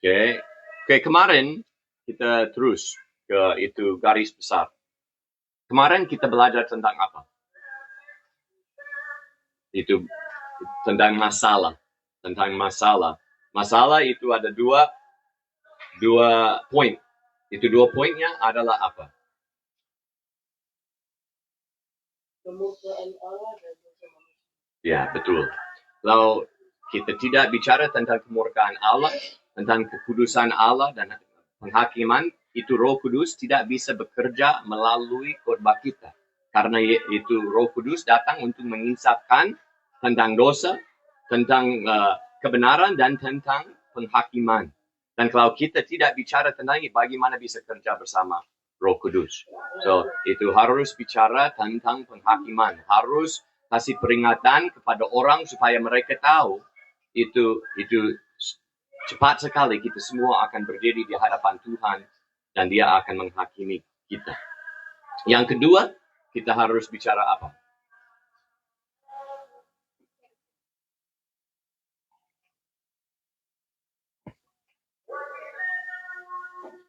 Oke, kemarin kita terus ke itu garis besar. Kemarin kita belajar tentang apa? Itu tentang masalah. Masalah itu ada dua poin. Itu dua poinnya adalah apa? Kemurkaan Allah dan dosa manusia. Ya, betul. Kalau kita tidak bicara tentang kemurkaan Allah, tentang kekudusan Allah dan penghakiman, itu Roh Kudus tidak bisa bekerja melalui khotbah kita. Karena itu Roh Kudus datang untuk menginsafkan tentang dosa, tentang kebenaran, dan tentang penghakiman. Dan kalau kita tidak bicara tentang ini, bagaimana bisa kerja bersama Roh Kudus? So, itu harus bicara tentang penghakiman. Harus kasih peringatan kepada orang supaya mereka tahu itu cepat sekali kita semua akan berdiri di hadapan Tuhan dan Dia akan menghakimi kita. Yang kedua, kita harus bicara apa?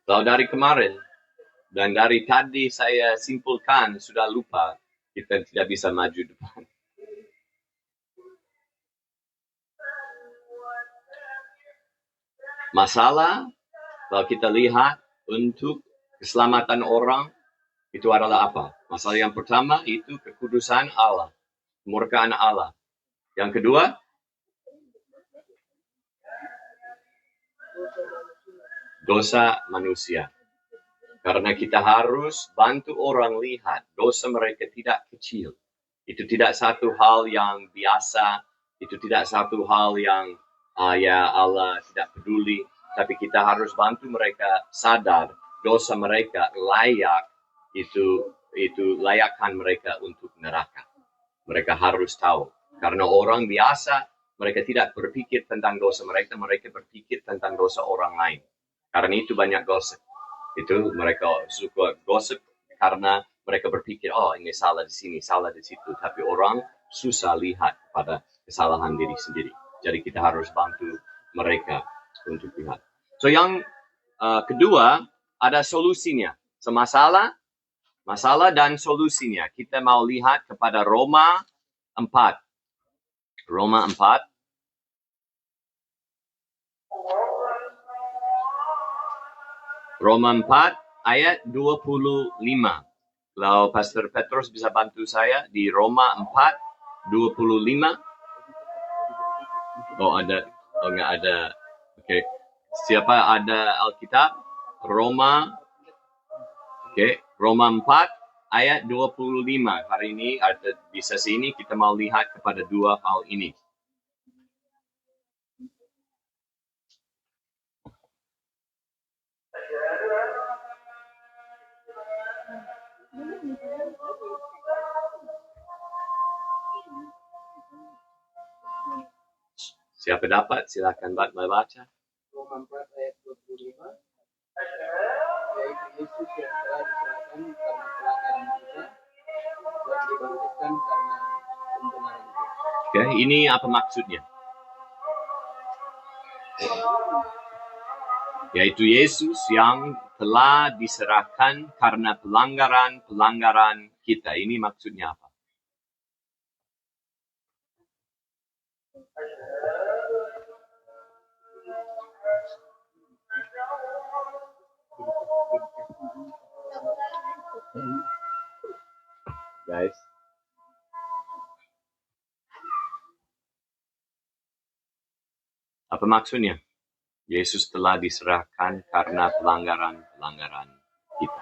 Kalau dari kemarin dan dari tadi saya simpulkan sudah lupa, kita tidak bisa maju depan. Masalah, kalau kita lihat untuk keselamatan orang, itu adalah apa? Masalah yang pertama itu kekudusan Allah, kemurkaan Allah. Yang kedua, dosa manusia. Karena kita harus bantu orang lihat dosa mereka tidak kecil. Itu tidak satu hal yang biasa, itu tidak satu hal yang ya Allah tidak peduli, tapi kita harus bantu mereka sadar dosa mereka layak, itu layakkan mereka untuk neraka. Mereka harus tahu. Karena orang biasa, mereka tidak berpikir tentang dosa mereka berpikir tentang dosa orang lain. Karena itu banyak gosip. Itu mereka suka gosip karena mereka berpikir, oh ini salah di sini, salah di situ. Tapi orang susah lihat pada kesalahan diri sendiri. Jadi kita harus bantu mereka untuk lihat. So yang kedua, ada solusinya. So masalah dan solusinya. Kita mau lihat kepada Roma 4. Roma 4. Roma 4 ayat 25. Kalau Pastor Petrus bisa bantu saya di Roma 4, 25. Oh ada, oh enggak ada. Oke. Siapa ada Alkitab? Roma. Oke, Roma 4 ayat 25. Hari ini ada di sesi ini kita mau lihat kepada dua hal ini. Siapa dapat? Silakan membaca. Roma 4 ayat 25. Yaitu Yesus yang telah diserahkan karena pelanggaran kita dan dibangkitkan karena pembenaran kita. Oke, ini apa maksudnya? Yaitu Yesus yang telah diserahkan karena pelanggaran kita. Ini maksudnya apa? Guys. Apa maksudnya? Yesus telah diserahkan karena pelanggaran kita.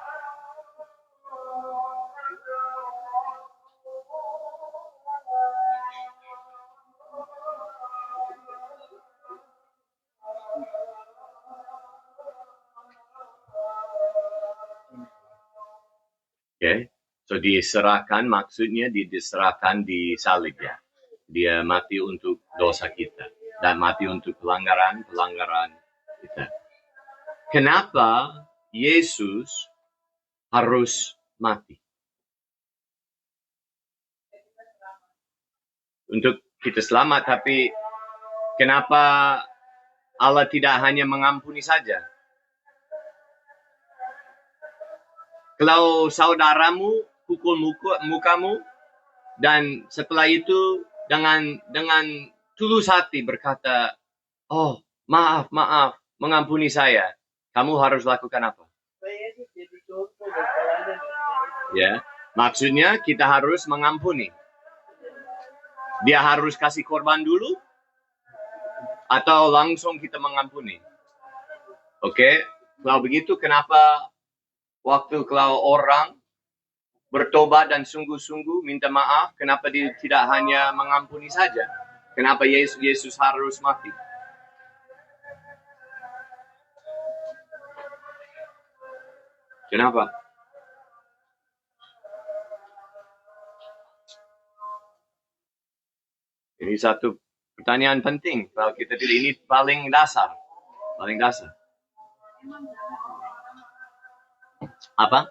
Oke, so diserahkan maksudnya diserahkan di salib ya. Dia mati untuk dosa kita dan mati untuk pelanggaran kita. Kenapa Yesus harus mati? Untuk kita selamat, tapi kenapa Allah tidak hanya mengampuni saja. Kalau saudaramu pukul mukamu dan setelah itu dengan tulus hati berkata, oh maaf, mengampuni saya. Kamu harus lakukan apa? Yesus jadi contoh dan teladan. Ya, maksudnya kita harus mengampuni. Dia harus kasih korban dulu atau langsung kita mengampuni. Oke, kalau begitu kenapa waktu kalau orang bertobat dan sungguh-sungguh minta maaf, kenapa dia tidak hanya mengampuni saja? Kenapa Yesus harus mati? Kenapa? Ini satu pertanyaan penting. Kalau kita tidak, ini paling dasar. Apa?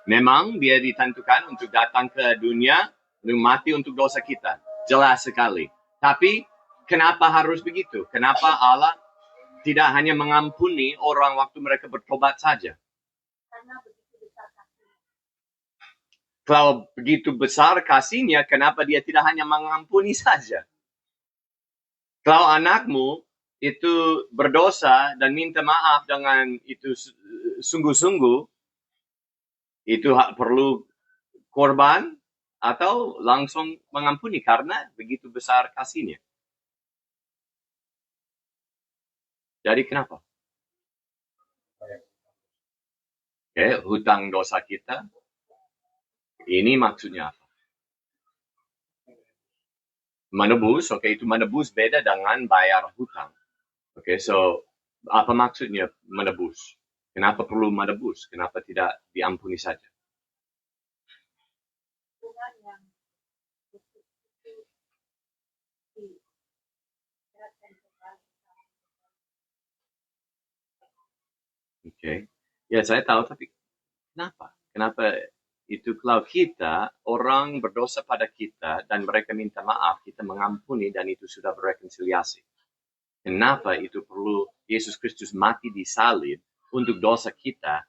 Memang dia ditentukan untuk datang ke dunia, untuk mati untuk dosa kita. Jelas sekali. Tapi kenapa harus begitu? Kenapa Allah tidak hanya mengampuni orang waktu mereka bertobat saja? Kalau begitu besar kasihnya, kenapa dia tidak hanya mengampuni saja? Kalau anakmu itu berdosa dan minta maaf dengan itu sungguh-sungguh, itu perlu korban atau langsung mengampuni karena begitu besar kasihnya. Jadi kenapa? Oke, hutang dosa kita. Ini maksudnya apa? Menebus, itu menebus beda dengan bayar hutang. So apa maksudnya menebus? Kenapa perlu menebus? Kenapa tidak diampuni saja? Ya saya tahu, tapi kenapa? Kenapa itu kalau kita, orang berdosa pada kita dan mereka minta maaf, kita mengampuni dan itu sudah berrekonsiliasi. Kenapa itu perlu Yesus Kristus mati di salib untuk dosa kita,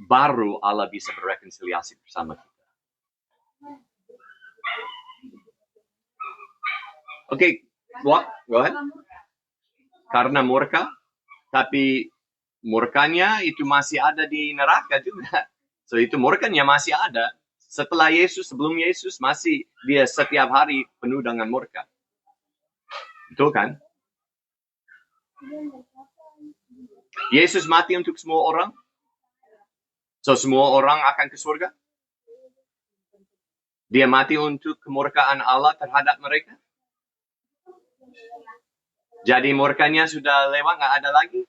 baru Allah bisa berrekonsiliasi bersama kita. Go ahead. Karena murka, tapi murkanya itu masih ada di neraka juga. So itu murkanya masih ada. Setelah Yesus, sebelum Yesus, masih dia setiap hari penuh dengan murka. Betul kan? Yesus mati untuk semua orang. So semua orang akan ke surga. Dia mati untuk kemurkaan Allah terhadap mereka. Jadi murkanya sudah lewat, nggak ada lagi.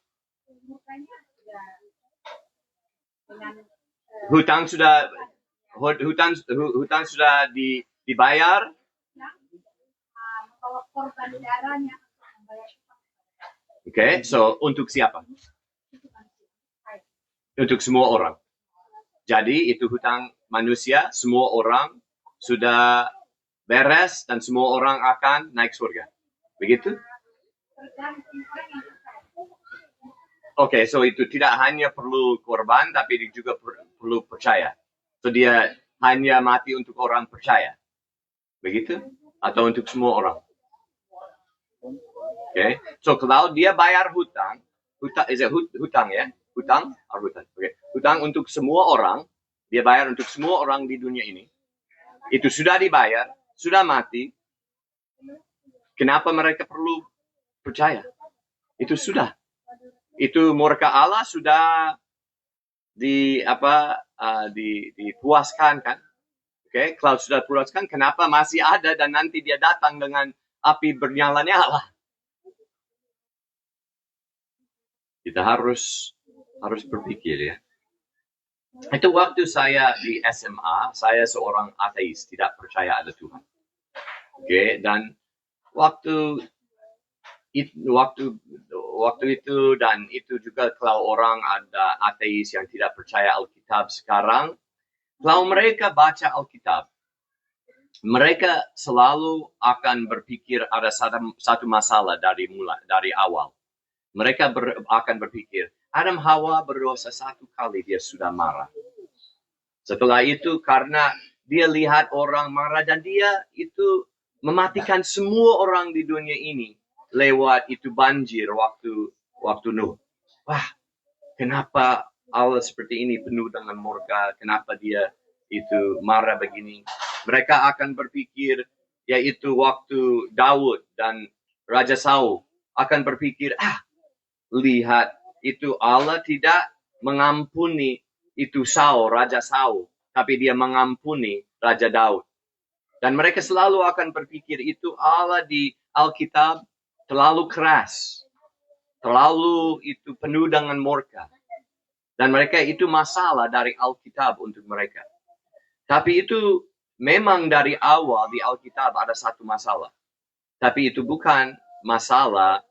Hutang sudah dibayar. So untuk siapa? Untuk semua orang. Jadi itu hutang manusia, semua orang sudah beres dan semua orang akan naik surga. Begitu? So itu tidak hanya perlu korban, tapi juga perlu percaya. So dia hanya mati untuk orang percaya. Begitu? Atau untuk semua orang? So kalau dia bayar hutang ya? Hutang untuk semua orang, dia bayar untuk semua orang di dunia ini. Itu sudah dibayar, sudah mati. Kenapa mereka perlu percaya? Itu sudah. Itu murka Allah sudah dipuaskan kan? Kalau sudah dipuaskan, kenapa masih ada dan nanti dia datang dengan api bernyala-nyala? Kita harus berpikir ya. Itu waktu saya di SMA, saya seorang ateis, tidak percaya ada Tuhan. Dan waktu itu dan itu juga kalau orang ada ateis yang tidak percaya Alkitab sekarang, kalau mereka baca Alkitab, mereka selalu akan berpikir ada satu masalah dari awal. Mereka akan berpikir, Adam Hawa berdosa satu kali dia sudah marah. Setelah itu karena dia lihat orang marah dan dia itu mematikan semua orang di dunia ini lewat itu banjir waktu Nuh. Wah, kenapa Allah seperti ini penuh dengan murka? Kenapa dia itu marah begini? Mereka akan berpikir, yaitu waktu Daud dan Raja Saul akan berpikir, lihat itu Allah tidak mengampuni itu Saul, Raja Saul, tapi dia mengampuni Raja Daud. Dan mereka selalu akan berpikir itu Allah di Alkitab terlalu keras, terlalu itu penuh dengan murka. Dan mereka itu masalah dari Alkitab untuk mereka. Tapi itu memang dari awal di Alkitab ada satu masalah. Tapi itu bukan masalah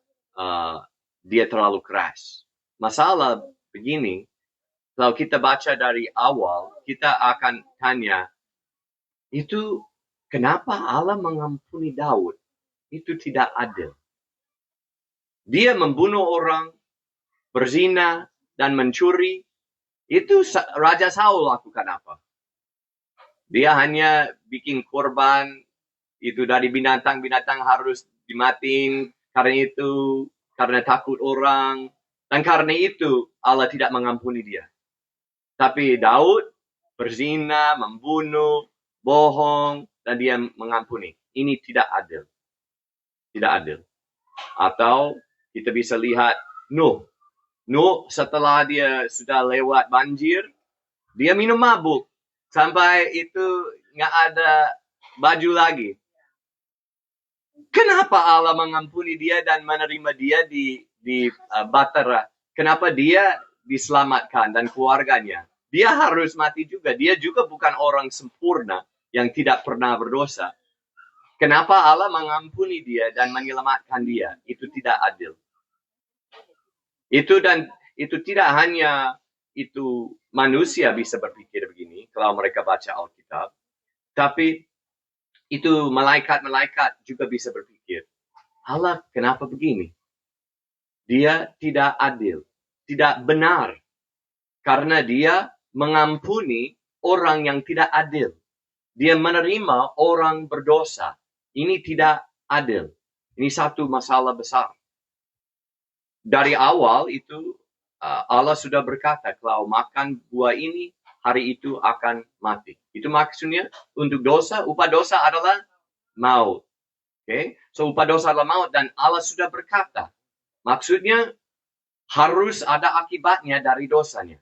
dia terlalu keras. Masalah begini, kalau kita baca dari awal, kita akan tanya, itu kenapa Allah mengampuni Daud? Itu tidak adil. Dia membunuh orang, berzina, dan mencuri. Itu Raja Saul lakukan apa? Dia hanya bikin korban, itu dari binatang-binatang harus dimatiin, karena takut orang. Dan karena itu Allah tidak mengampuni dia. Tapi Daud berzina, membunuh, bohong, dan dia mengampuni. Ini tidak adil. Tidak adil. Atau kita bisa lihat Nuh. Nuh setelah dia sudah lewat banjir, dia minum mabuk. Sampai itu nggak ada baju lagi. Kenapa Allah mengampuni dia dan menerima dia di Bahtera? Kenapa dia diselamatkan dan keluarganya? Dia harus mati juga. Dia juga bukan orang sempurna yang tidak pernah berdosa. Kenapa Allah mengampuni dia dan menyelamatkan dia? Itu tidak adil. Itu tidak hanya itu manusia bisa berpikir begini kalau mereka baca Alkitab, tapi itu malaikat-malaikat juga bisa berpikir, Allah kenapa begini? Dia tidak adil, tidak benar, karena dia mengampuni orang yang tidak adil. Dia menerima orang berdosa. Ini tidak adil. Ini satu masalah besar. Dari awal itu Allah sudah berkata, kalau makan buah ini, hari itu akan mati. Itu maksudnya untuk dosa, upah dosa adalah maut. Okay? So upah dosa adalah maut dan Allah sudah berkata. Maksudnya harus ada akibatnya dari dosanya.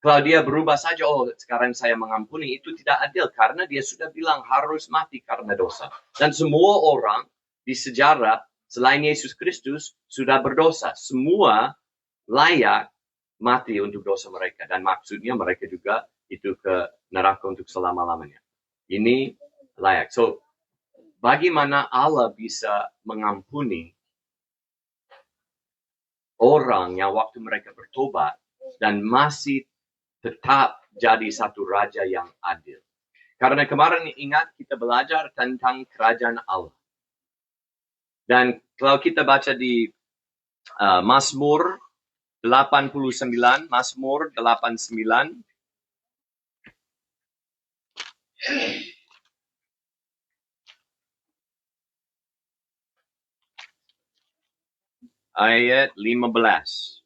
Kalau dia berubah saja, sekarang saya mengampuni, itu tidak adil. Karena dia sudah bilang harus mati karena dosa. Dan semua orang di sejarah, selain Yesus Kristus, sudah berdosa. Semua layak mati untuk dosa mereka. Dan maksudnya mereka juga itu ke neraka untuk selama-lamanya. Ini layak. So, bagaimana Allah bisa mengampuni orang yang waktu mereka bertobat dan masih tetap jadi satu raja yang adil? Karena kemarin ingat kita belajar tentang kerajaan Allah. Dan kalau kita baca di Mazmur 89, Mazmur 89. Ayat 15.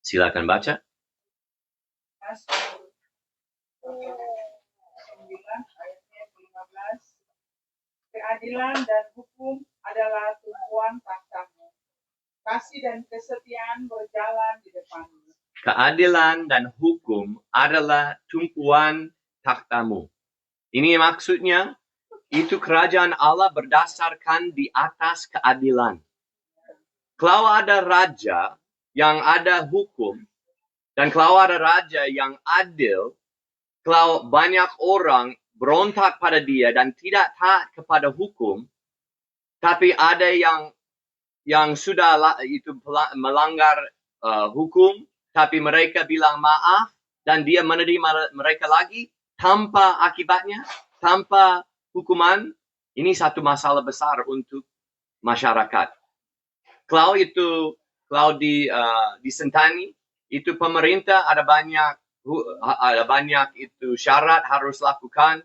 Silakan baca. Mazmur 9 ayatnya 15. Keadilan dan hukum adalah tumpuan tahtamu. Kasih dan kesetiaan berjalan di depanmu. Keadilan dan hukum adalah tumpuan tahtamu. Ini maksudnya, itu kerajaan Allah berdasarkan di atas keadilan. Kalau ada raja yang ada hukum, dan kalau ada raja yang adil, kalau banyak orang berontak pada dia dan tidak taat kepada hukum, tapi ada yang sudah itu melanggar hukum, tapi mereka bilang maaf dan dia menerima mereka lagi tanpa akibatnya, tanpa hukuman. Ini satu masalah besar untuk masyarakat. Kalau di Sentani itu pemerintah ada banyak itu syarat harus lakukan.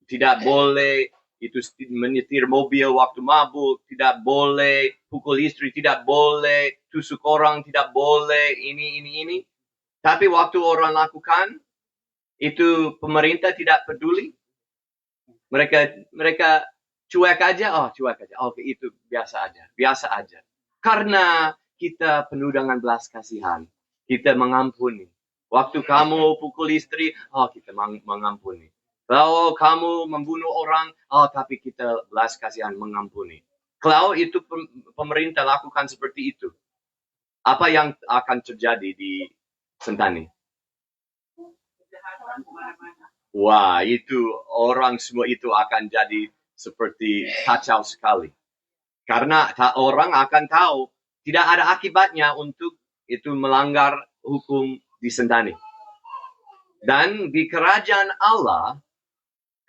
Tidak boleh itu menyetir mobil waktu mabuk, tidak boleh pukul istri, tidak boleh tusuk orang, tidak boleh ini. Tapi waktu orang lakukan itu pemerintah tidak peduli. Mereka cuek aja. Oke, itu biasa aja. Karena kita penuh dengan belas kasihan. Kita mengampuni. Waktu kamu pukul istri, kita mengampuni. Kalau kamu membunuh orang, tapi kita belas kasihan mengampuni. Kalau itu pemerintah lakukan seperti itu, apa yang akan terjadi di Sentani? Wah, itu orang semua itu akan jadi seperti kacau sekali. Karena orang akan tahu tidak ada akibatnya untuk itu melanggar hukum di Sentani. Dan di kerajaan Allah,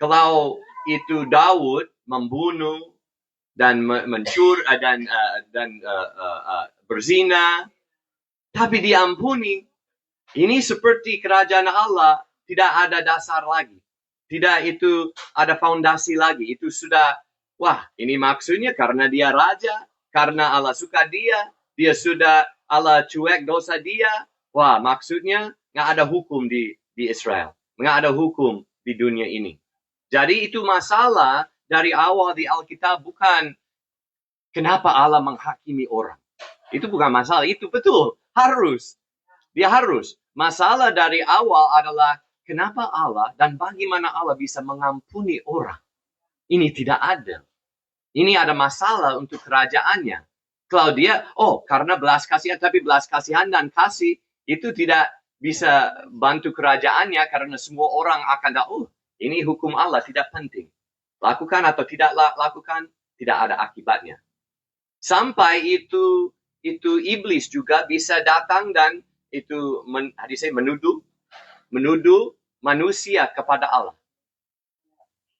kalau itu Daud membunuh dan mencuri dan berzina, tapi diampuni, ini seperti kerajaan Allah. Tidak ada dasar lagi. Tidak itu ada fondasi lagi. Itu sudah, ini maksudnya karena dia raja, karena Allah suka dia sudah Allah cuek dosa dia. Maksudnya nggak ada hukum di Israel. Nggak ada hukum di dunia ini. Jadi itu masalah dari awal di Alkitab, bukan kenapa Allah menghakimi orang. Itu bukan masalah, itu betul. Dia harus. Masalah dari awal adalah kenapa Allah dan bagaimana Allah bisa mengampuni orang. Ini tidak adil. Ini ada masalah untuk kerajaannya. Kalau dia, karena belas kasihan, tapi belas kasihan dan kasih itu tidak bisa bantu kerajaannya karena semua orang akan tahu, ini hukum Allah tidak penting. Lakukan atau tidak lakukan, tidak ada akibatnya. Sampai itu iblis juga bisa datang dan itu menuduh manusia kepada Allah.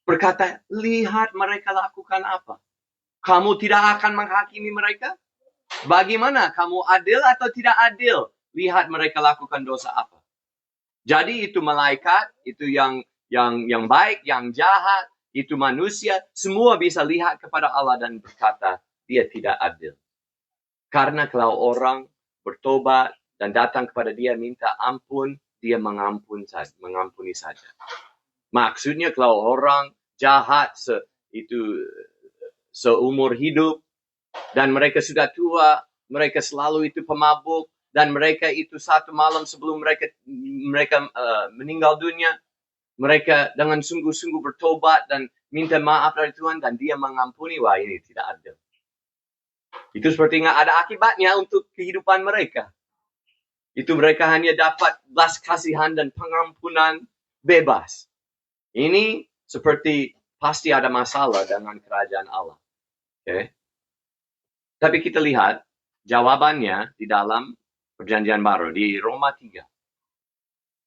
Berkata, lihat mereka lakukan apa. Kamu tidak akan menghakimi mereka? Bagaimana? Kamu adil atau tidak adil? Lihat mereka lakukan dosa apa. Jadi itu malaikat, itu yang baik, yang jahat, itu manusia, semua bisa lihat kepada Allah dan berkata, dia tidak adil. Karena kalau orang bertobat dan datang kepada dia minta ampun, dia mengampuni saja. Maksudnya kalau orang jahat seumur hidup dan mereka sudah tua, mereka selalu itu pemabuk dan mereka itu satu malam sebelum mereka meninggal dunia, mereka dengan sungguh-sungguh bertobat dan minta maaf dari Tuhan dan dia mengampuni, ini tidak adil. Itu seperti nggak ada akibatnya untuk kehidupan mereka. Itu mereka hanya dapat belas kasihan dan pengampunan bebas. Ini seperti pasti ada masalah dengan kerajaan Allah. Okay? Tapi kita lihat jawabannya di dalam Perjanjian Baru di Roma 3.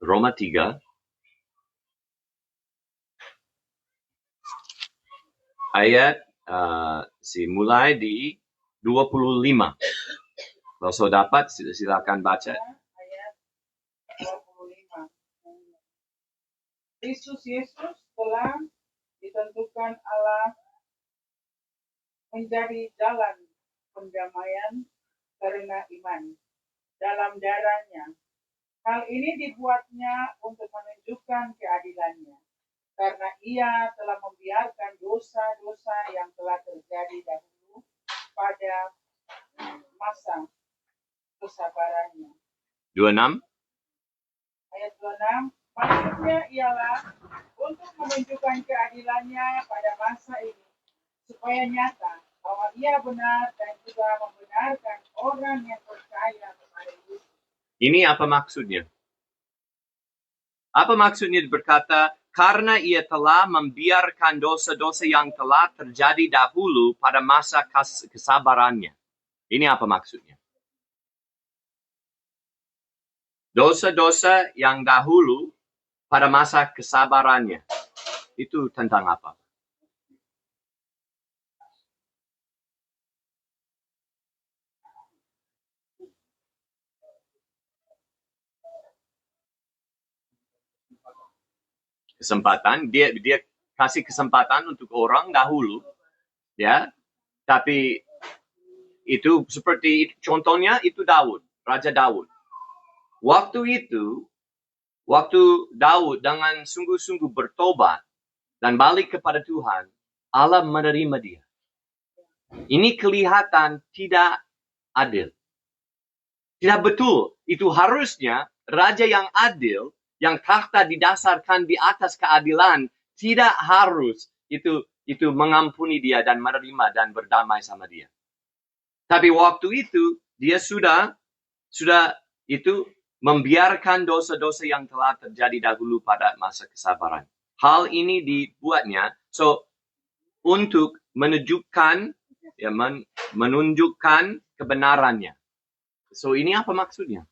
Roma 3 ayat mulai di 25. Kalau saudara dapat silakan baca. Ayat 25. Kristus Yesus telah ditentukan Allah menjadi jalan pendamaian karena iman dalam darahnya. Hal ini dibuatnya untuk menunjukkan keadilannya, karena ia telah membiarkan dosa-dosa yang telah terjadi dahulu pada masa kesabarannya. 26. Ayat 26, maksudnya ialah untuk menunjukkan keadilannya pada masa ini, supaya nyata bahwa ia benar dan juga membenarkan orang yang percaya kepada Yesus. Ini apa maksudnya? Apa maksudnya berkata karena ia telah membiarkan dosa-dosa yang telah terjadi dahulu pada masa kesabarannya. Ini apa maksudnya? Dosa-dosa yang dahulu pada masa kesabarannya. Itu tentang apa? Kesempatan, dia kasih kesempatan untuk orang dahulu, ya. Tapi itu seperti contohnya itu Daud, Raja Daud. Waktu Daud dengan sungguh-sungguh bertobat dan balik kepada Tuhan, Allah menerima dia. Ini kelihatan tidak adil. Tidak betul. Itu harusnya raja yang adil, yang tahta didasarkan di atas keadilan, tidak harus itu mengampuni dia dan menerima dan berdamai sama dia. Tapi waktu itu dia sudah itu membiarkan dosa-dosa yang telah terjadi dahulu pada masa kesabaran. Hal ini dibuatnya untuk menunjukkan kebenarannya. So ini apa maksudnya?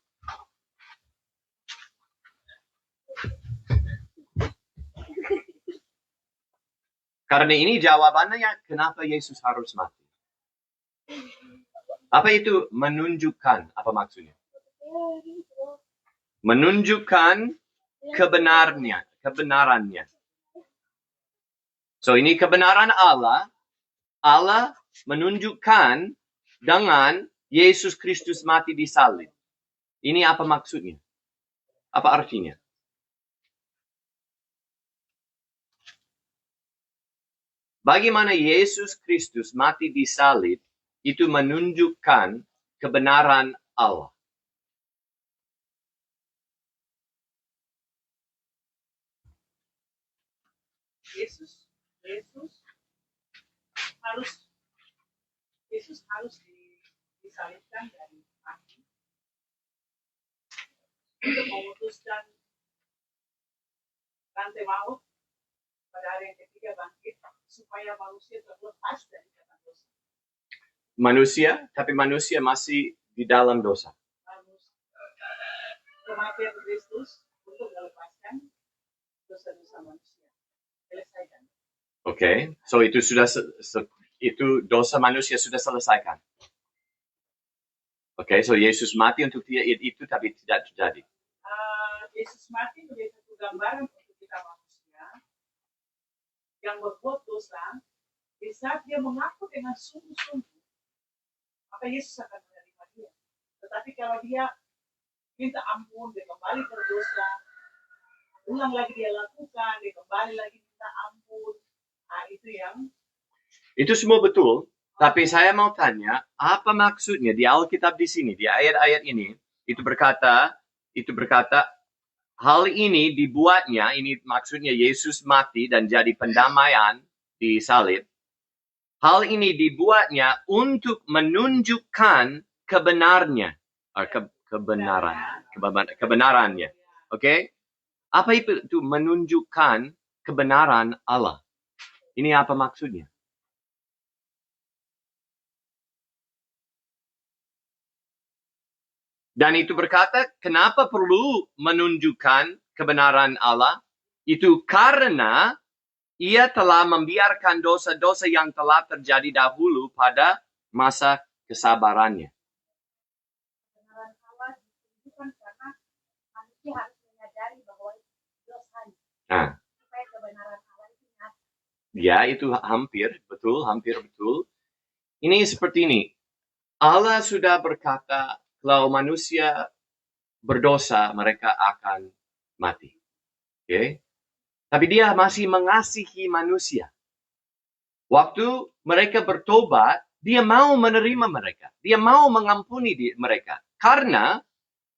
Karena ini jawabannya kenapa Yesus harus mati. Apa itu menunjukkan? Apa maksudnya? Menunjukkan kebenarannya. So ini kebenaran Allah. Allah menunjukkan dengan Yesus Kristus mati di salib. Ini apa maksudnya? Apa artinya? Bagaimana Yesus Kristus mati di salib itu menunjukkan kebenaran Allah. Yesus harus disalibkan dari mati untuk memutuskan rantai maut pada hari yang ketiga bangkit supaya manusia terlepas dari kata dosa. Tapi manusia masih di dalam dosa. Kematian Kristus untuk melepaskan dosa-dosa manusia. Selesaikan. Oke, so itu itu dosa manusia sudah selesaikan. Oke, so Yesus mati untuk dia itu tapi tidak terjadi. Yesus mati menjadi satu gambaran untuk kita manusia yang berbuat dosa. Di saat dia mengaku dengan sungguh-sungguh, maka Yesus akan menerima dia. Tetapi kalau dia minta ampun, dia kembali berdosa, ulang lagi dia lakukan, dia kembali lagi minta ampun. Itu semua betul, tapi saya mau tanya, apa maksudnya di Alkitab di sini, di ayat-ayat ini, itu berkata, hal ini dibuatnya, ini maksudnya Yesus mati dan jadi pendamaian di salib. Hal ini dibuatnya untuk menunjukkan kebenarannya. Oke? Apa itu menunjukkan kebenaran Allah? Ini apa maksudnya? Dan itu berkata, kenapa perlu menunjukkan kebenaran Allah? Itu karena ia telah membiarkan dosa-dosa yang telah terjadi dahulu pada masa kesabarannya. Kebenaran Allah ditunjukkan karena manusia harus menyadari bahwa dosanya. Supaya kebenaran Allah itu nyata. Ya, itu hampir betul. Ini seperti ini. Allah sudah berkata, kalau manusia berdosa, mereka akan mati. Okay? Tapi dia masih mengasihi manusia. Waktu mereka bertobat, dia mau menerima mereka. Dia mau mengampuni mereka. Karena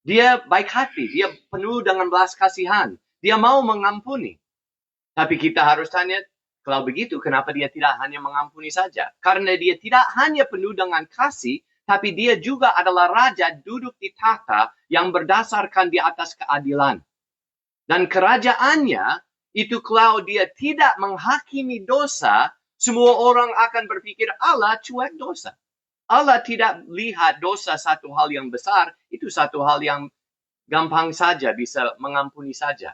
dia baik hati. Dia penuh dengan belas kasihan. Dia mau mengampuni. Tapi kita harus tanya, kalau begitu, kenapa dia tidak hanya mengampuni saja? Karena dia tidak hanya penuh dengan kasih, tapi dia juga adalah raja duduk di tahta yang berdasarkan di atas keadilan. Dan kerajaannya itu kalau dia tidak menghakimi dosa, semua orang akan berpikir Allah cuek dosa. Allah tidak lihat dosa satu hal yang besar, itu satu hal yang gampang saja, bisa mengampuni saja.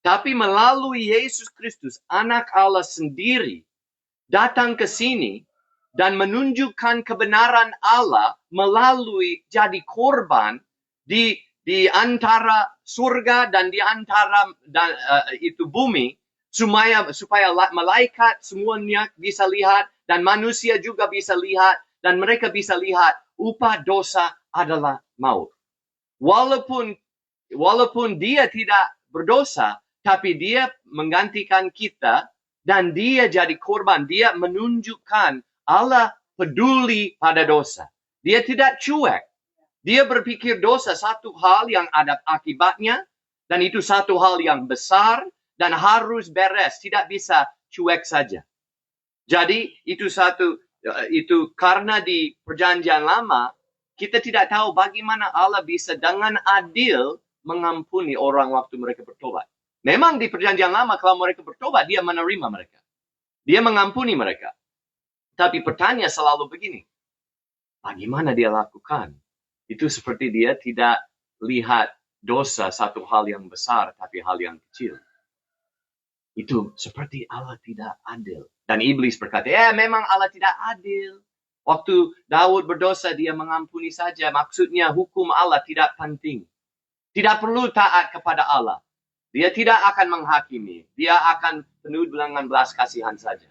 Tapi melalui Yesus Kristus, anak Allah sendiri, datang ke sini dan menunjukkan kebenaran Allah melalui jadi korban di antara surga dan di antara itu bumi, supaya malaikat semuanya bisa lihat dan manusia juga bisa lihat dan mereka bisa lihat upah dosa adalah maut. Walaupun dia tidak berdosa, tapi dia menggantikan kita dan dia jadi korban. Dia menunjukkan Allah peduli pada dosa. Dia tidak cuek. Dia berpikir dosa satu hal yang ada akibatnya, dan itu satu hal yang besar dan harus beres, tidak bisa cuek saja. Jadi itu karena di Perjanjian Lama kita tidak tahu bagaimana Allah bisa dengan adil mengampuni orang waktu mereka bertobat. Memang di Perjanjian Lama kalau mereka bertobat, dia menerima mereka. Dia mengampuni mereka. Tapi pertanyaan selalu begini, bagaimana dia lakukan? Itu seperti dia tidak lihat dosa satu hal yang besar, tapi hal yang kecil. Itu seperti Allah tidak adil. Dan iblis berkata, memang Allah tidak adil. Waktu Daud berdosa, dia mengampuni saja. Maksudnya hukum Allah tidak penting. Tidak perlu taat kepada Allah. Dia tidak akan menghakimi. Dia akan penuh dengan belas kasihan saja.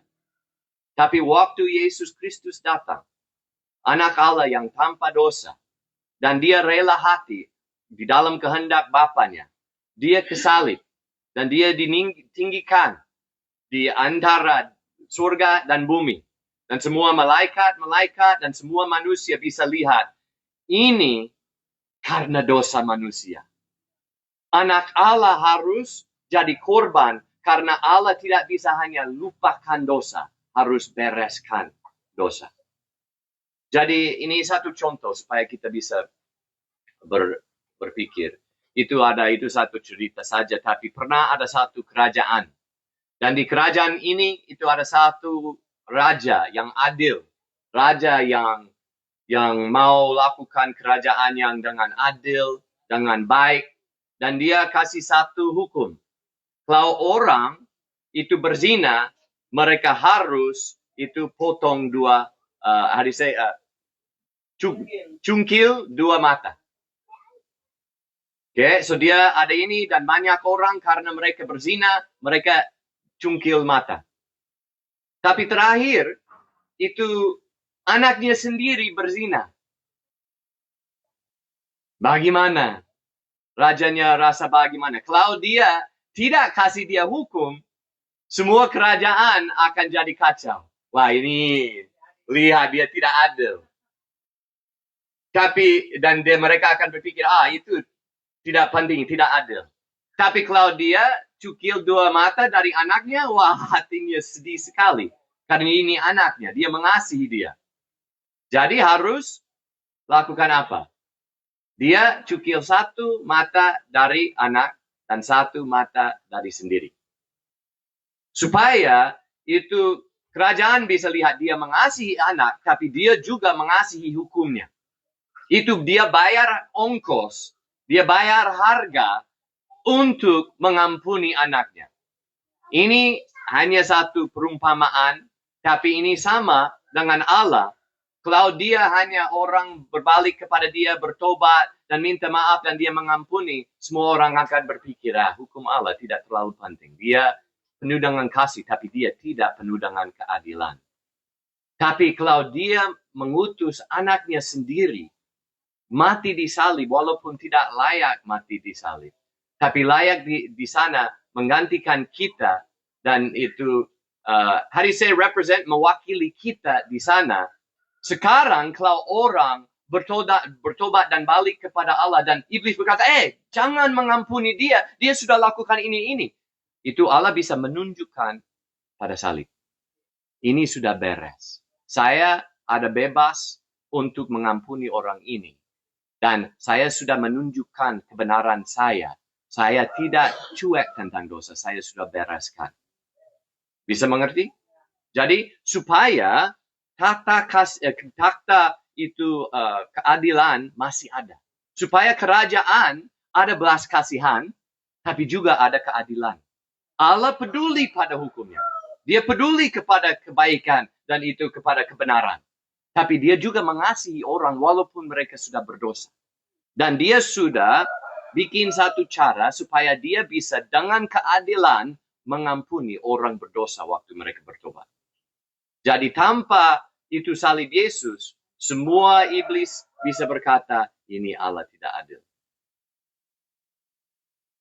Tapi waktu Yesus Kristus datang, anak Allah yang tanpa dosa, dan dia rela hati di dalam kehendak Bapanya. Dia kesalib. Dan dia ditinggikan di antara surga dan bumi. Dan semua malaikat dan semua manusia bisa lihat. Ini karena dosa manusia. Anak Allah harus jadi korban karena Allah tidak bisa hanya lupakan dosa. Harus bereskan dosa. Jadi ini satu contoh supaya kita bisa berpikir. Itu satu cerita saja, tapi pernah ada satu kerajaan. Dan di kerajaan ini itu ada satu raja yang adil. Raja yang mau lakukan kerajaan yang dengan adil, dengan baik. Dan dia kasih satu hukum. Kalau orang itu berzina, mereka harus itu potong cungkil dua mata. So dia ada ini dan banyak orang karena mereka berzina, mereka cungkil mata. Tapi terakhir, itu anaknya sendiri berzina. Bagaimana? Rajanya rasa bagaimana? Kalau dia tidak kasih dia hukum, semua kerajaan akan jadi kacau. Wah ini, lihat dia tidak adil. Dan mereka akan berpikir, itu tidak penting, tidak adil. Tapi kalau dia cukil dua mata dari anaknya, wah hatinya sedih sekali. Karena ini anaknya, dia mengasihi dia. Jadi harus lakukan apa? Dia cukil satu mata dari anak dan satu mata dari sendiri. Supaya itu kerajaan bisa lihat dia mengasihi anak, tapi dia juga mengasihi hukumnya. Itu dia bayar ongkos, dia bayar harga untuk mengampuni anaknya. Ini hanya satu perumpamaan, tapi ini sama dengan Allah. Kalau dia hanya orang berbalik kepada dia, bertobat, dan minta maaf, dan dia mengampuni, semua orang akan berpikir, hukum Allah tidak terlalu penting. Dia penuh dengan kasih, tapi dia tidak penuh dengan keadilan. Tapi kalau dia mengutus anaknya sendiri, mati di salib, walaupun tidak layak mati di salib. Tapi layak di sana menggantikan kita. Dan itu, hari saya represent mewakili kita di sana. Sekarang kalau orang bertobat dan balik kepada Allah. Dan iblis berkata, jangan mengampuni dia. Dia sudah lakukan ini. Itu Allah bisa menunjukkan pada salib. Ini sudah beres. Saya ada bebas untuk mengampuni orang ini. Dan saya sudah menunjukkan kebenaran saya Saya tidak cuek tentang dosa, saya sudah bereskan. Bisa mengerti? Jadi supaya tata itu keadilan masih ada. Supaya kerajaan ada belas kasihan, tapi juga ada keadilan. Allah peduli pada hukumnya. Dia peduli kepada kebaikan dan itu kepada kebenaran. Tapi dia juga mengasihi orang walaupun mereka sudah berdosa. Dan dia sudah bikin satu cara supaya dia bisa dengan keadilan mengampuni orang berdosa waktu mereka bertobat. Jadi tanpa itu salib Yesus, semua iblis bisa berkata, ini Allah tidak adil.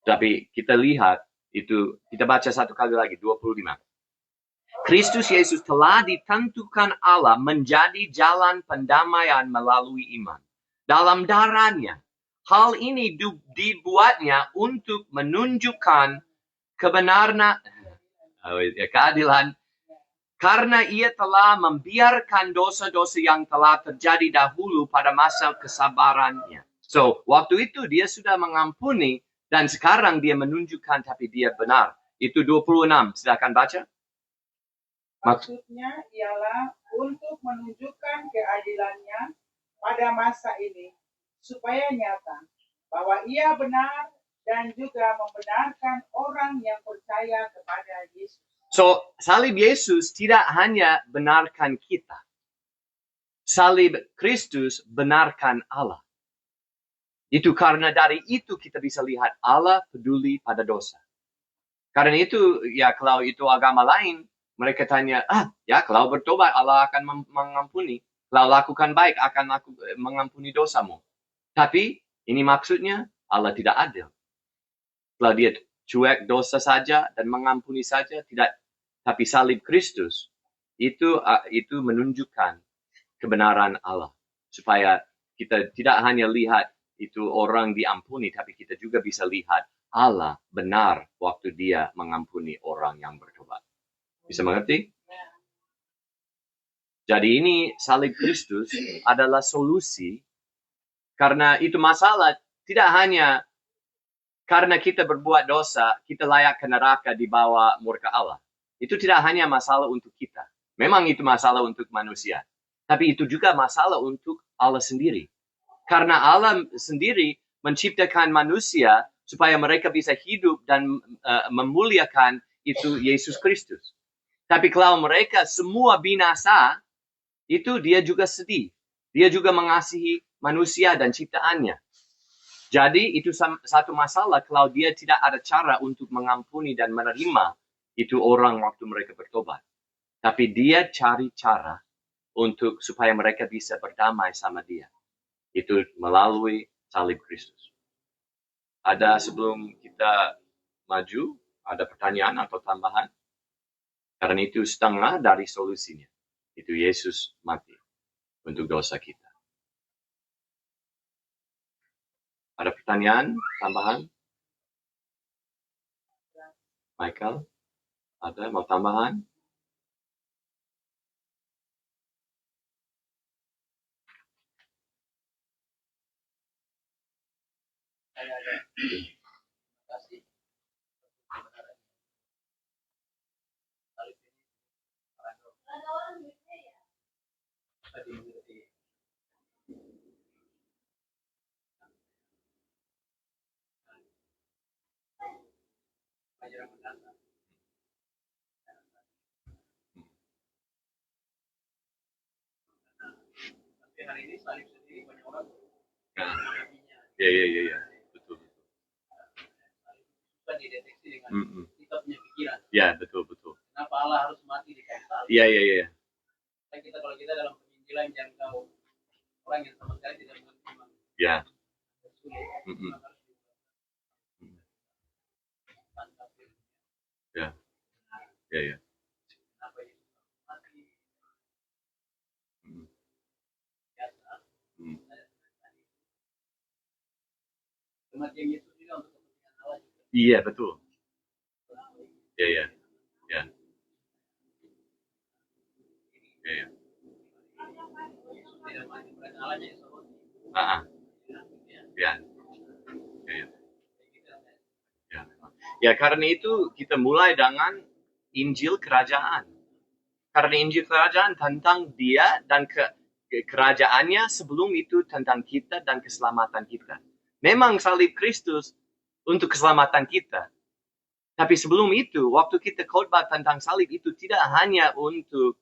Tapi kita lihat, itu kita baca satu kali lagi, 25. Kristus Yesus telah ditentukan Allah menjadi jalan pendamaian melalui iman. Dalam darahnya, hal ini dibuatnya untuk menunjukkan keadilan, karena ia telah membiarkan dosa-dosa yang telah terjadi dahulu pada masa kesabarannya. So, waktu itu dia sudah mengampuni dan sekarang dia menunjukkan tapi dia benar. Itu 26, silakan baca. Maksudnya ialah untuk menunjukkan keadilannya pada masa ini, supaya nyata bahwa ia benar dan juga membenarkan orang yang percaya kepada Yesus. So, salib Yesus tidak hanya benarkan kita. Salib Kristus benarkan Allah. Itu karena dari itu kita bisa lihat Allah peduli pada dosa. Karena itu, ya kalau itu agama lain, mereka tanya, kalau bertobat Allah akan mengampuni. Kalau lakukan baik akan mengampuni dosamu. Tapi ini maksudnya Allah tidak adil. Kalau dia cuek dosa saja dan mengampuni saja, tidak. Tapi salib Kristus itu menunjukkan kebenaran Allah. Supaya kita tidak hanya lihat itu orang diampuni, tapi kita juga bisa lihat Allah benar waktu dia mengampuni orang yang bertobat. Bisa mengerti? Jadi ini salib Kristus adalah solusi karena itu masalah tidak hanya karena kita berbuat dosa, kita layak ke neraka di bawah murka Allah. Itu tidak hanya masalah untuk kita. Memang itu masalah untuk manusia. Tapi itu juga masalah untuk Allah sendiri. Karena Allah sendiri menciptakan manusia supaya mereka bisa hidup dan memuliakan itu Yesus Kristus. Tapi kalau mereka semua binasa, itu dia juga sedih. Dia juga mengasihi manusia dan ciptaannya. Jadi itu satu masalah kalau dia tidak ada cara untuk mengampuni dan menerima itu orang waktu mereka bertobat. Tapi dia cari cara untuk supaya mereka bisa berdamai sama dia. Itu melalui salib Kristus. Ada sebelum kita maju, ada pertanyaan atau tambahan? Karena itu setengah dari solusinya. Itu Yesus mati untuk dosa kita. Ada pertanyaan, tambahan? Michael? Ada mau tambahan? Hari ini salib sendiri banyak orang. Ya. Betul. Bukan dideteksi dengan kita punya pikiran. Ya, betul. Kenapa Allah harus mati di kayu salib? Iya. Kalau kita dalam penginjilan yang tahu orang yang sama sekali tidak mengerti iman. Ya. Ya. Kenapa Yesus mati? Kematian Yesus juga untuk kepentingan Allah juga. Iya, betul. Ya. Yesus tidak mati berarti Allahnya Yesus. Ya. Ya, karena itu kita mulai dengan Injil Kerajaan. Karena Injil Kerajaan tentang dia dan kerajaannya, sebelum itu tentang kita dan keselamatan kita. Memang salib Kristus untuk keselamatan kita. Tapi sebelum itu, waktu kita khotbah tentang salib itu tidak hanya untuk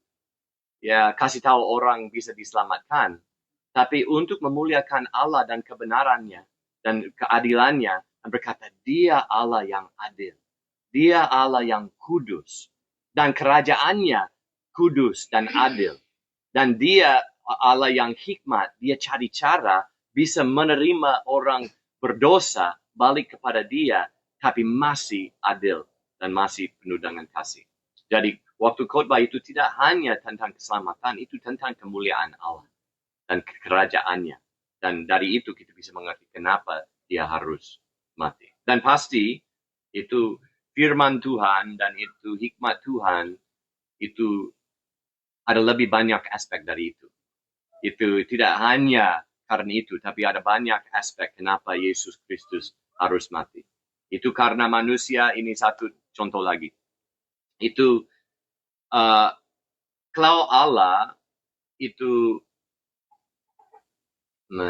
kasih tahu orang bisa diselamatkan, tapi untuk memuliakan Allah dan kebenarannya dan keadilannya, dan berkata dia Allah yang adil, dia Allah yang kudus, dan kerajaannya kudus dan adil, dan dia Allah yang hikmat. Dia cari cara bisa menerima orang berdosa balik kepada dia, tapi masih adil dan masih penuh dengan kasih. Jadi waktu khotbah itu tidak hanya tentang keselamatan, itu tentang kemuliaan Allah dan kerajaannya. Dan dari itu kita bisa mengerti kenapa dia harus mati. Dan pasti itu firman Tuhan dan itu hikmat Tuhan, itu ada lebih banyak aspek dari itu. Itu tidak hanya karena itu, tapi ada banyak aspek kenapa Yesus Kristus harus mati. Itu karena manusia. Ini satu contoh lagi. Itu kalau Allah itu,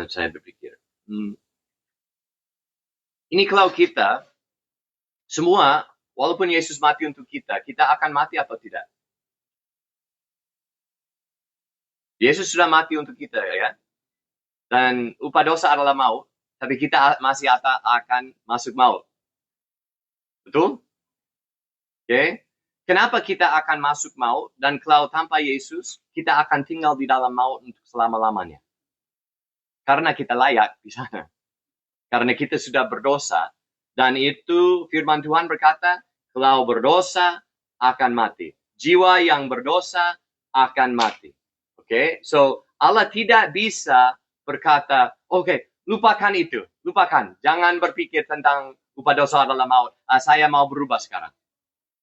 saya berpikir, ini kalau kita semua, walaupun Yesus mati untuk kita akan mati atau tidak? Yesus sudah mati untuk kita, ya. Dan upah dosa adalah maut, tapi kita masih akan masuk maut. Betul? Oke. Kenapa kita akan masuk maut? Dan kalau tanpa Yesus, kita akan tinggal di dalam maut untuk selama-lamanya. Karena kita layak di sana. Karena kita sudah berdosa. Dan itu firman Tuhan berkata, kalau berdosa akan mati. Jiwa yang berdosa akan mati. Oke. So, Allah tidak bisa berkata, oke, lupakan itu. Lupakan. Jangan berpikir tentang upah dosa adalah maut. Saya mau berubah sekarang.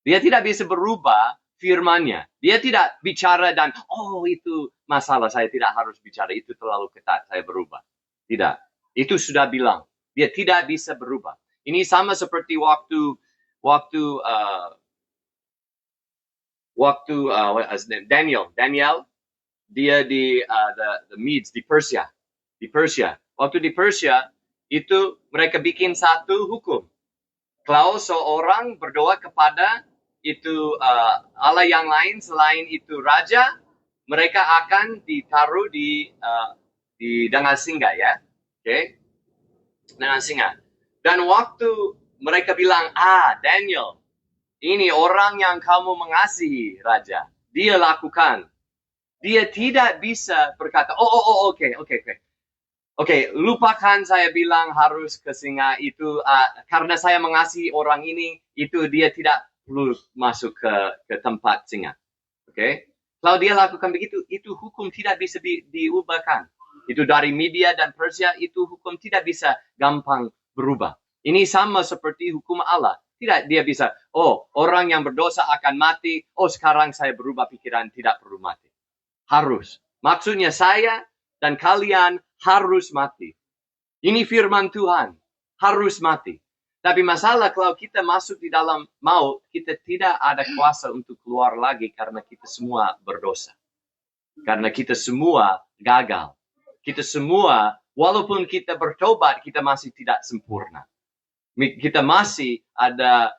Dia tidak bisa berubah firman-Nya. Dia tidak bicara dan, itu masalah, saya tidak harus bicara. Itu terlalu ketat, saya berubah. Tidak. Itu sudah bilang. Dia tidak bisa berubah. Ini sama seperti waktu Daniel. Dia di the Medes, di Persia. Waktu di Persia, itu mereka bikin satu hukum. Kalau seorang berdoa kepada itu Allah yang lain selain itu raja, mereka akan ditaruh di dengan singa, ya. Oke. Dengan singa. Dan waktu mereka bilang, Daniel, ini orang yang kamu mengasihi, raja. Dia lakukan. Dia tidak bisa berkata, oke. Oke, lupakan saya bilang harus ke singa itu, karena saya mengasihi orang ini, itu dia tidak perlu masuk ke tempat singa. Oke? Kalau dia lakukan begitu, itu hukum tidak bisa diubahkan. Itu dari Media dan Persia, itu hukum tidak bisa gampang berubah. Ini sama seperti hukum Allah. Tidak, dia bisa, orang yang berdosa akan mati, sekarang saya berubah pikiran, tidak perlu mati. Harus. Maksudnya saya dan kalian harus mati. Ini firman Tuhan. Harus mati. Tapi masalah kalau kita masuk di dalam maut, kita tidak ada kuasa untuk keluar lagi karena kita semua berdosa. Karena kita semua gagal. Kita semua, walaupun kita bertobat, kita masih tidak sempurna. Kita masih ada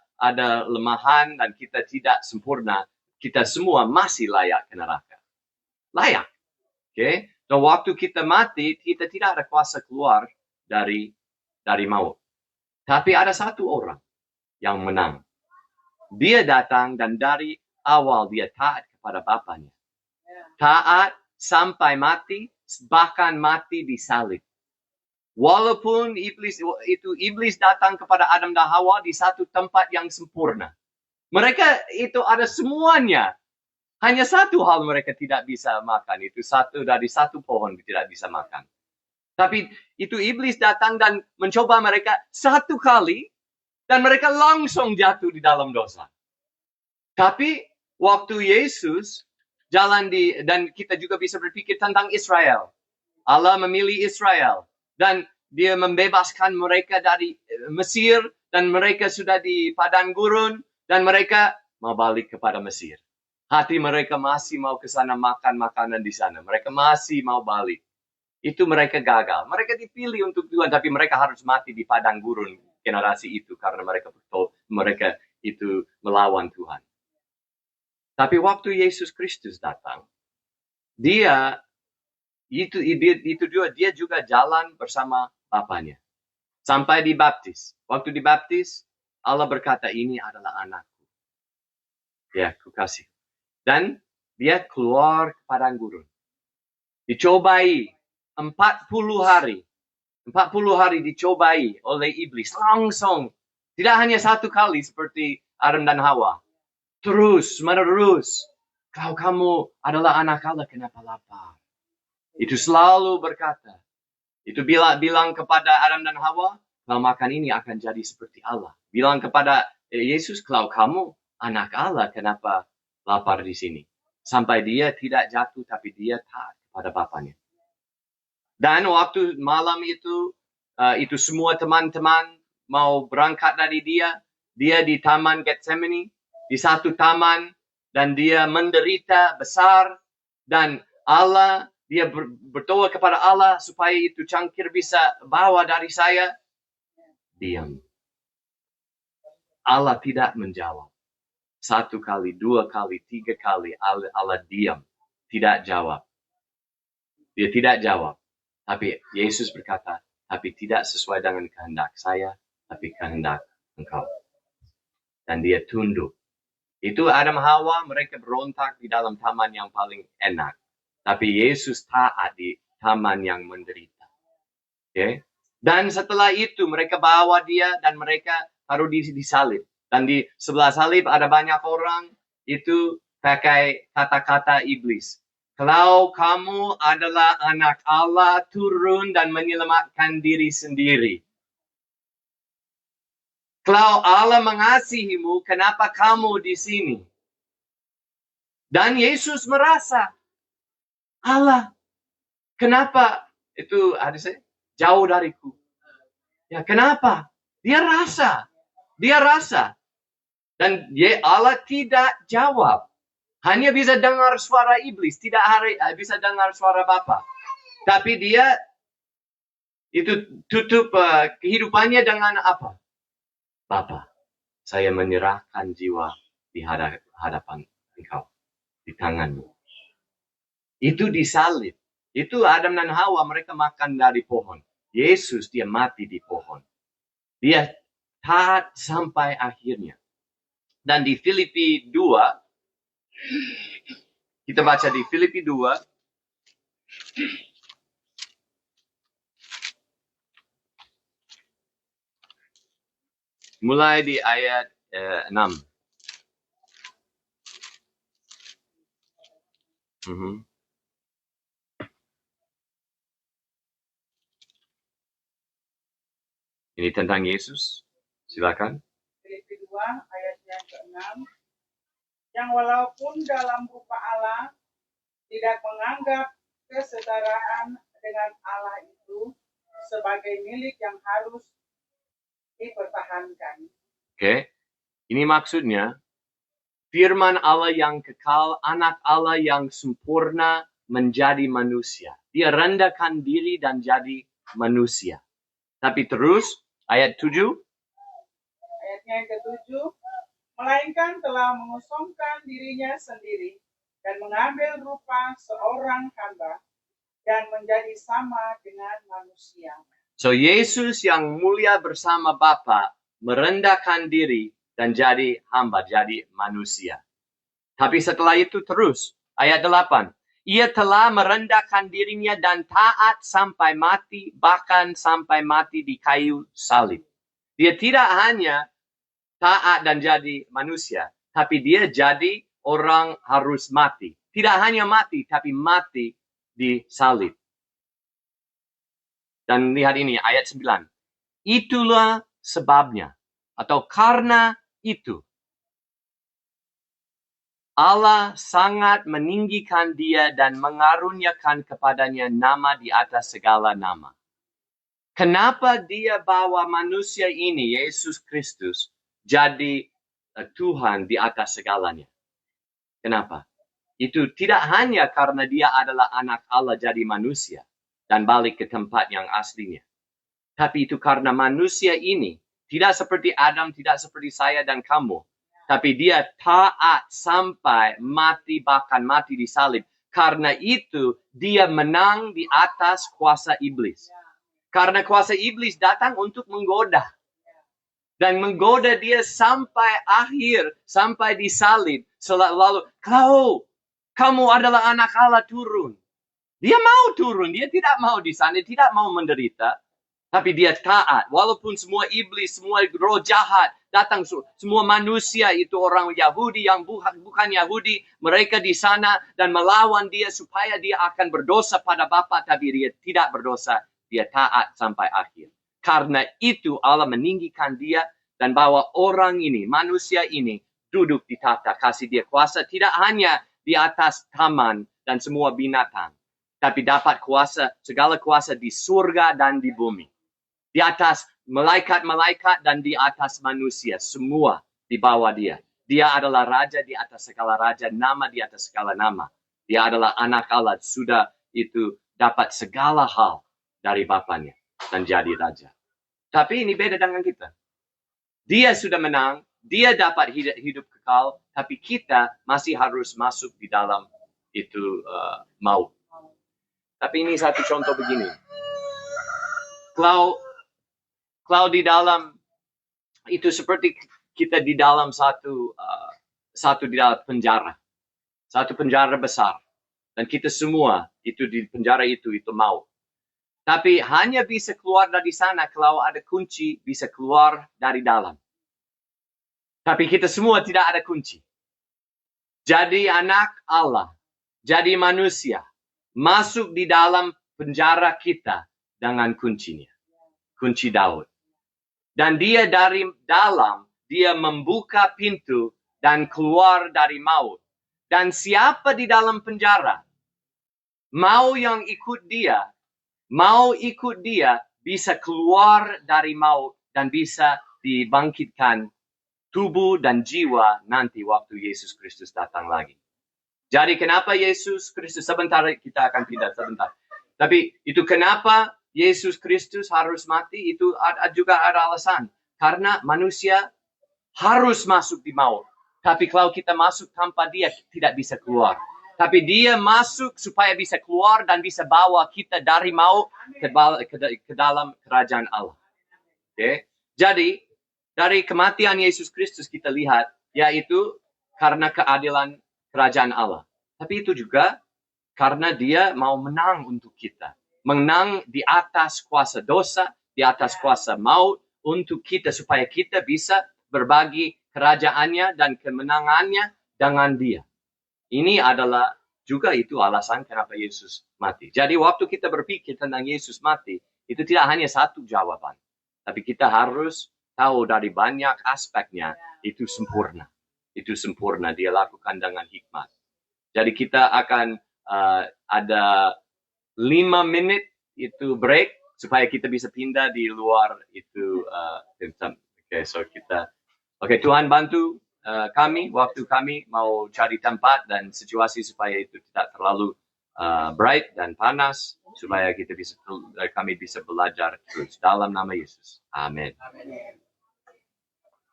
lemahan dan kita tidak sempurna. Kita semua masih layak ke neraka. Layak. Oke? Dan waktu kita mati, kita tidak ada kuasa keluar dari maut. Tapi ada satu orang yang menang. Dia datang dan dari awal dia taat kepada Bapanya. Taat sampai mati, bahkan mati di salib. Walaupun iblis datang kepada Adam dan Hawa di satu tempat yang sempurna. Mereka itu ada semuanya. Hanya satu hal mereka tidak bisa makan. Itu dari satu pohon tidak bisa makan. Tapi itu iblis datang dan mencoba mereka satu kali. Dan mereka langsung jatuh di dalam dosa. Tapi waktu Yesus jalan dan kita juga bisa berpikir tentang Israel. Allah memilih Israel. Dan dia membebaskan mereka dari Mesir. dan mereka sudah di padang gurun, dan mereka mau balik kepada Mesir. Hati mereka masih mau ke sana makan makanan di sana. Mereka masih mau balik. Itu mereka gagal. Mereka dipilih untuk Tuhan, tapi mereka harus mati di padang gurun generasi itu karena mereka itu melawan Tuhan. Tapi waktu Yesus Kristus datang, dia juga jalan bersama Bapanya. Sampai dibaptis. Waktu dibaptis, Allah berkata, ini adalah anakku. Ya, kukasih. Dan dia keluar ke padang gurun. Dicobai 40 hari. 40 hari dicobai oleh iblis. Langsung. Tidak hanya satu kali seperti Adam dan Hawa. Terus, menerus. Kalau kamu adalah anak Allah, kenapa lapar? Itu selalu berkata. Itu bilang kepada Adam dan Hawa, kalau makan ini akan jadi seperti Allah. Bilang kepada Yesus, kalau kamu anak Allah, kenapa lapar di sini? Sampai dia tidak jatuh, tapi dia taat kepada Bapanya. Dan waktu malam itu semua teman-teman mau berangkat dari dia di Taman Getsemani, di satu taman, dan dia menderita besar, dan dia berdoa kepada Allah supaya itu cangkir bisa bawa dari saya. Diam. Allah tidak menjawab. 1 kali, 2 kali, 3 kali Allah diam. Tidak jawab. Dia tidak jawab. Tapi Yesus berkata, tapi tidak sesuai dengan kehendak saya, tapi kehendak engkau. Dan dia tunduk. Itu Adam Hawa, mereka berontak di dalam taman yang paling enak. Tapi Yesus taat di taman yang menderita. Okay? Dan setelah itu mereka bawa dia dan mereka taruh di salib. Dan di sebelah salib ada banyak orang itu pakai kata-kata iblis. Kalau kamu adalah anak Allah, turun dan menyelamatkan diri sendiri. Kalau Allah mengasihimu, kenapa kamu di sini? Dan Yesus merasa, Allah, kenapa itu jauh dariku? Ya, kenapa? Dia rasa. Dan Allah tidak jawab. Hanya bisa dengar suara iblis, tidak bisa dengar suara Bapa. Tapi dia itu tutup kehidupannya dengan apa? Bapa, saya menyerahkan jiwa di hadapan engkau, di tanganmu. Itu disalib. Itu Adam dan Hawa, mereka makan dari pohon. Yesus, dia mati di pohon. Dia taat sampai akhirnya. Dan di Filipi 2, kita baca di Filipi 2, mulai di ayat 6. Ini tentang Yesus. Silakan. Filipi 2 ayatnya ke-6. Yang walaupun dalam rupa Allah tidak menganggap kesetaraan dengan Allah itu sebagai milik yang harus dipertahankan. Oke. Ini maksudnya firman Allah yang kekal, anak Allah yang sempurna menjadi manusia. Dia rendahkan diri dan jadi manusia. Tapi terus ayat 7. Ayatnya yang ke-7. Melainkan telah mengosongkan dirinya sendiri dan mengambil rupa seorang hamba dan menjadi sama dengan manusia. So Yesus yang mulia bersama Bapa merendahkan diri dan jadi hamba, jadi manusia. Tapi setelah itu terus ayat 8. Ia telah merendahkan dirinya dan taat sampai mati, bahkan sampai mati di kayu salib. Dia tidak hanya taat dan jadi manusia, tapi dia jadi orang harus mati. Tidak hanya mati, tapi mati di salib. Dan lihat ini, ayat 9. Itulah sebabnya, atau karena itu, Allah sangat meninggikan dia dan mengaruniakan kepadanya nama di atas segala nama. Kenapa dia bawa manusia ini, Yesus Kristus, jadi Tuhan di atas segalanya? Kenapa? Itu tidak hanya karena dia adalah anak Allah jadi manusia dan balik ke tempat yang aslinya. Tapi itu karena manusia ini tidak seperti Adam, tidak seperti saya dan kamu. Tapi dia taat sampai mati, bahkan mati di salib. Karena itu dia menang di atas kuasa iblis. Karena kuasa iblis datang untuk menggoda. Dan menggoda dia sampai akhir, sampai disalib. Lalu, kamu adalah anak Allah, turun. Dia mau turun, dia tidak mau di sana, tidak mau menderita. Tapi dia taat. Walaupun semua iblis, semua roh jahat datang, semua manusia itu orang Yahudi yang bukan Yahudi, mereka di sana dan melawan dia supaya dia akan berdosa pada Bapa, tapi dia tidak berdosa. Dia taat sampai akhir. Karena itu Allah meninggikan dia dan bawa orang ini, manusia ini, duduk di tahta, kasih dia kuasa tidak hanya di atas taman dan semua binatang, tapi dapat kuasa, segala kuasa di surga dan di bumi. Di atas malaikat-malaikat dan di atas manusia, semua di bawah dia. Dia adalah raja di atas segala raja, nama di atas segala nama. Dia adalah anak Allah, sudah itu dapat segala hal dari Bapanya dan jadi raja. Tapi ini beda dengan kita. Dia sudah menang, dia dapat hidup kekal, tapi kita masih harus masuk di dalam itu maut. Tapi ini satu contoh begini. Kalau di dalam itu seperti kita di dalam satu di dalam penjara. Satu penjara besar. Dan kita semua itu di penjara itu maut. Tapi hanya bisa keluar dari sana kalau ada kunci, bisa keluar dari dalam. Tapi kita semua tidak ada kunci. Jadi anak Allah, jadi manusia, masuk di dalam penjara kita dengan kuncinya. Kunci Daud. Dan dia dari dalam, dia membuka pintu dan keluar dari maut. Dan siapa di dalam penjara, mau yang ikut dia, bisa keluar dari maut dan bisa dibangkitkan tubuh dan jiwa nanti waktu Yesus Kristus datang lagi. Jadi kenapa Yesus Kristus, sebentar kita akan pindah sebentar. Tapi itu kenapa Yesus Kristus harus mati, itu juga ada alasan. Karena manusia harus masuk di maut. Tapi kalau kita masuk tanpa dia, tidak bisa keluar. Tapi dia masuk supaya bisa keluar dan bisa bawa kita dari maut ke dalam kerajaan Allah. Okay? Jadi, dari kematian Yesus Kristus kita lihat, yaitu karena keadilan kerajaan Allah. Tapi itu juga karena dia mau menang untuk kita. Menang di atas kuasa dosa, di atas kuasa maut, untuk kita supaya kita bisa berbagi kerajaannya dan kemenangannya dengan dia. Ini adalah juga itu alasan kenapa Yesus mati. Jadi waktu kita berpikir tentang Yesus mati, itu tidak hanya satu jawaban. Tapi kita harus tahu dari banyak aspeknya, itu sempurna. Itu sempurna, dia lakukan dengan hikmat. Jadi kita akan ada 5 menit itu break, supaya kita bisa pindah di luar itu. Oke, Tuhan bantu kami, waktu kami mau cari tempat dan situasi supaya itu tidak terlalu bright dan panas, supaya kami bisa belajar terus dalam nama Yesus. Amin.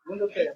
Mundur saya.